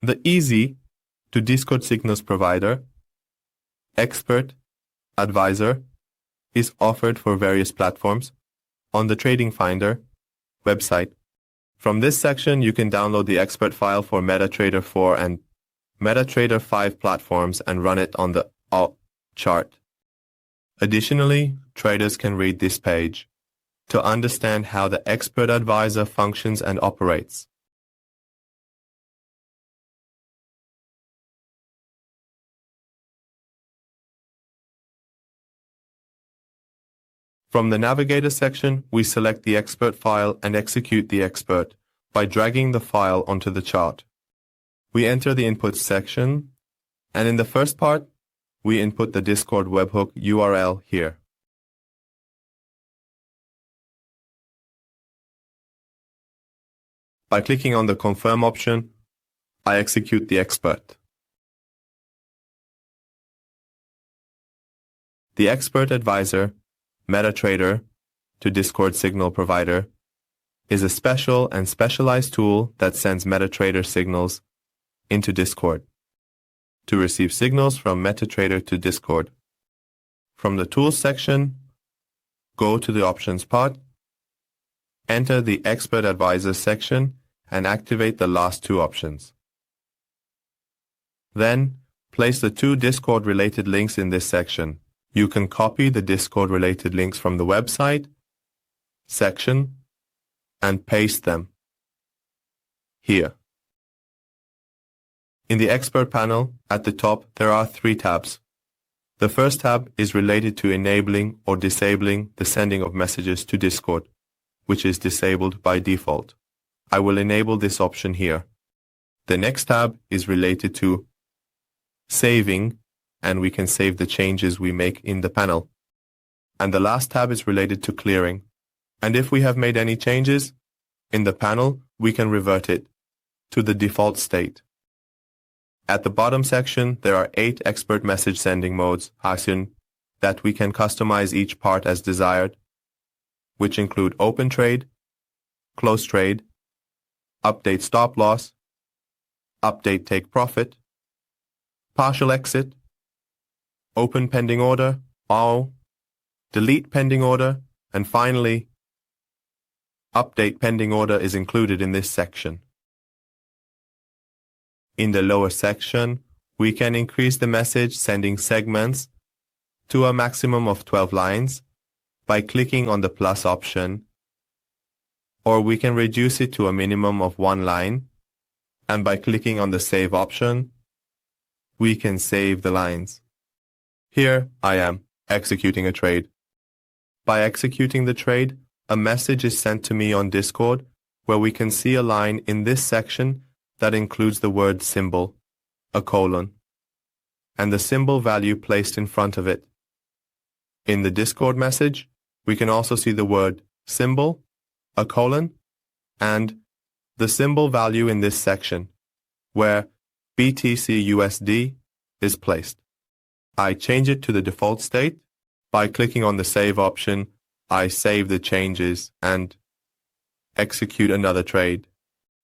The easy to Discord signals provider, expert, advisor is offered for various platforms on the TradingFinder website. From this section, you can download the expert file for MetaTrader 4 and MetaTrader 5 platforms and run it on the chart. Additionally, traders can read this page to understand how the expert advisor functions and operates. From the Navigator section, we select the expert file and execute the expert by dragging the file onto the chart. We enter the input section, and in the first part, we input the Discord webhook URL here. By clicking on the Confirm option, I execute the expert. The expert advisor, MetaTrader to Discord signal provider, is a special and specialized tool that sends MetaTrader signals into Discord to receive signals from MetaTrader to Discord. From the Tools section, go to the Options part, enter the Expert Advisor section, and activate the last two options. Then, place the two Discord-related links in this section. You can copy the Discord-related links from the website section and paste them here. In the Expert panel, at the top, there are three tabs. The first tab is related to enabling or disabling the sending of messages to Discord, which is disabled by default. I will enable this option here. The next tab is related to saving, and we can save the changes we make in the panel. And the last tab is related to clearing. And if we have made any changes in the panel, we can revert it to the default state. At the bottom section, there are 8 expert message sending modes that we can customize each part as desired, which include open trade, close trade, update stop loss, update take profit, partial exit, open pending order, delete pending order, and finally, update pending order is included in this section. In the lower section, we can increase the message sending segments to a maximum of 12 lines by clicking on the plus option, or we can reduce it to a minimum of 1 line, and by clicking on the save option, we can save the lines. Here I am executing a trade. By executing the trade, a message is sent to me on Discord where we can see a line in this section that includes the word symbol, a colon, and the symbol value placed in front of it. In the Discord message, we can also see the word symbol, a colon, and the symbol value in this section, where BTC USD is placed. I change it to the default state. By clicking on the save option, I save the changes and execute another trade.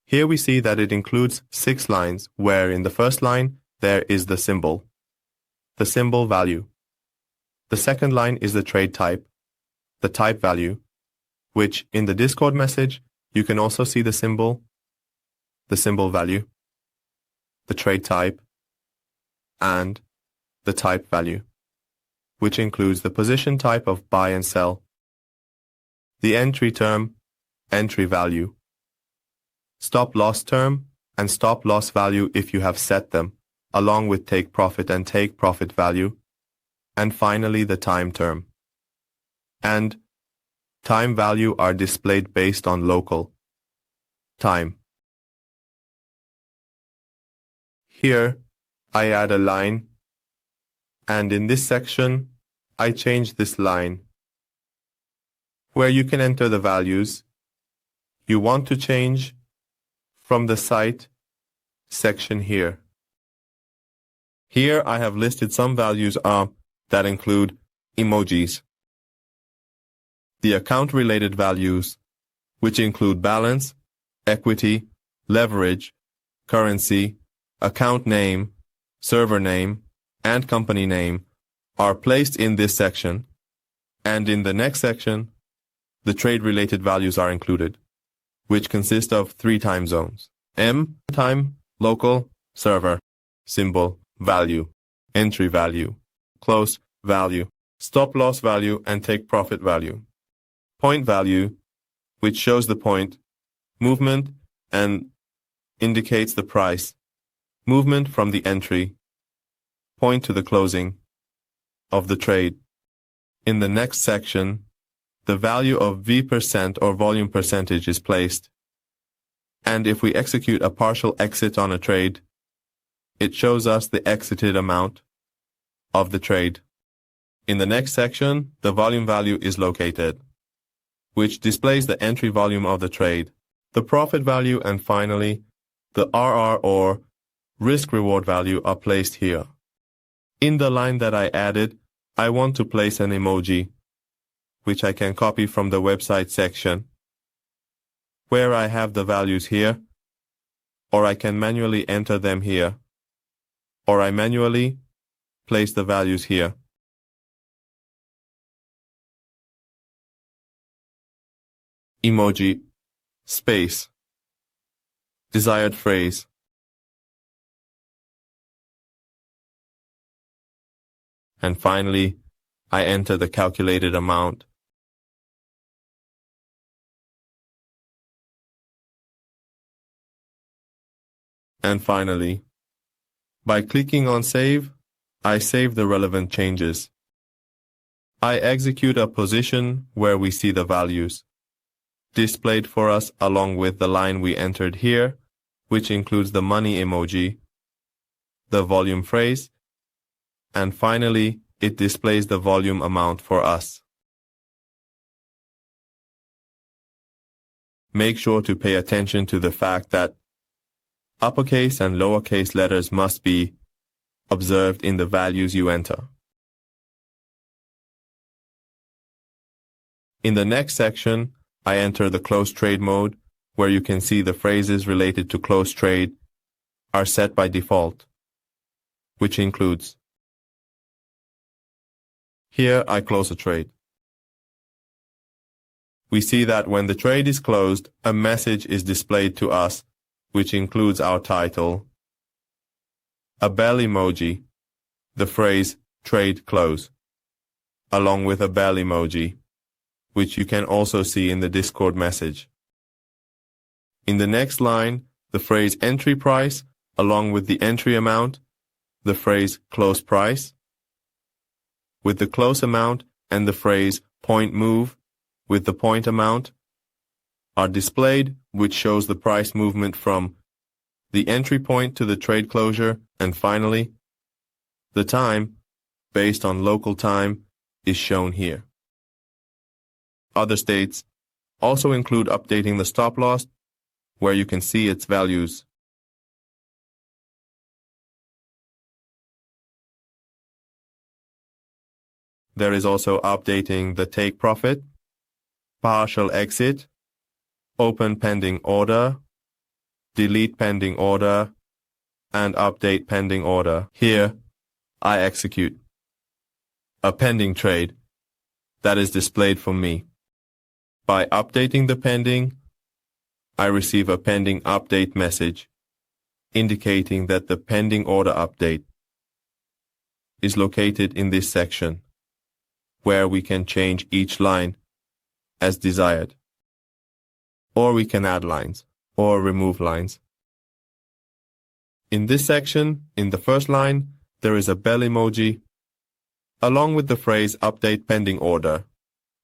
Here we see that it includes 6 lines, where in the first line there is the symbol value. The second line is the trade type, the type value, which in the Discord message you can also see the symbol value, the trade type, and the type value, which includes the position type of buy and sell, the entry term, entry value, stop loss term, and stop loss value if you have set them, along with take profit and take profit value, and finally the time term. And time value are displayed based on local time. Here, I add a line, and in this section, I change this line, where you can enter the values you want to change from the site section here. Here I have listed some values that include emojis, the account-related values, which include balance, equity, leverage, currency, account name, server name, and company name are placed in this section, and in the next section, the trade-related values are included, which consist of 3 time zones: M, time, local, server, symbol, value, entry value, close value, stop loss value, and take profit value. Point value, which shows the point, movement, and indicates the price, movement from the entry, point to the closing of the trade. In the next section, the value of V% or volume percentage is placed, and if we execute a partial exit on a trade, it shows us the exited amount of the trade. In the next section, the volume value is located, which displays the entry volume of the trade, the profit value, and finally, the RR or risk-reward value are placed here. In the line that I added, I want to place an emoji, which I can copy from the website section, where I have the values here, or I can manually enter them here, or I manually place the values here. Emoji, space, desired phrase. And finally, I enter the calculated amount. And finally, by clicking on Save, I save the relevant changes. I execute a position where we see the values displayed for us along with the line we entered here, which includes the money emoji, the volume phrase, and finally, it displays the volume amount for us. Make sure to pay attention to the fact that uppercase and lowercase letters must be observed in the values you enter. In the next section, I enter the close trade mode, where you can see the phrases related to close trade are set by default, which includes: here I close a trade. We see that when the trade is closed, a message is displayed to us, which includes our title, a bell emoji, the phrase trade close, along with a bell emoji, which you can also see in the Discord message. In the next line, the phrase entry price, along with the entry amount, the phrase close price, with the close amount, and the phrase point move, with the point amount, are displayed, which shows the price movement from the entry point to the trade closure, and finally, the time, based on local time, is shown here. Other states also include updating the stop loss, where you can see its values. There is also updating the take profit, partial exit, open pending order, delete pending order, and update pending order. Here, I execute a pending trade that is displayed for me. By updating the pending, I receive a pending update message indicating that the pending order update is located in this section, where we can change each line as desired, or we can add lines or remove lines. In this section, in the first line, there is a bell emoji, along with the phrase update pending order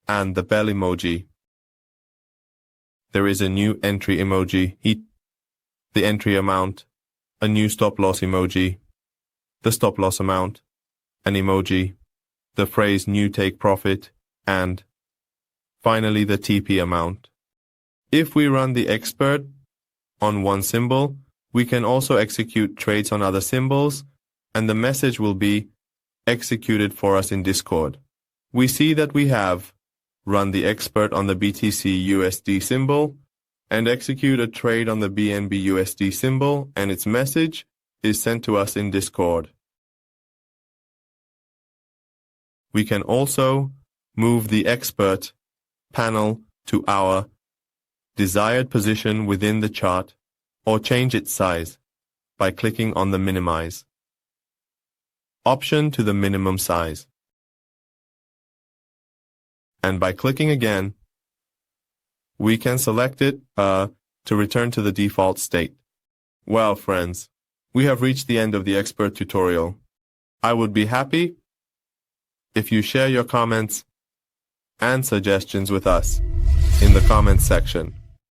and the bell emoji. There is a new entry emoji, the entry amount, a new stop loss emoji, the stop loss amount, an emoji, the phrase new take profit, and finally the TP amount. If we run the expert on one symbol, we can also execute trades on other symbols, and the message will be executed for us in Discord. We see that we have run the expert on the BTC USD symbol and execute a trade on the BNB USD symbol, and its message is sent to us in Discord. We can also move the expert panel to our desired position within the chart or change its size by clicking on the minimize option to the minimum size. And by clicking again, we can select it to return to the default state. Well, friends, we have reached the end of the expert tutorial. I would be happy if you share your comments and suggestions with us in the comments section.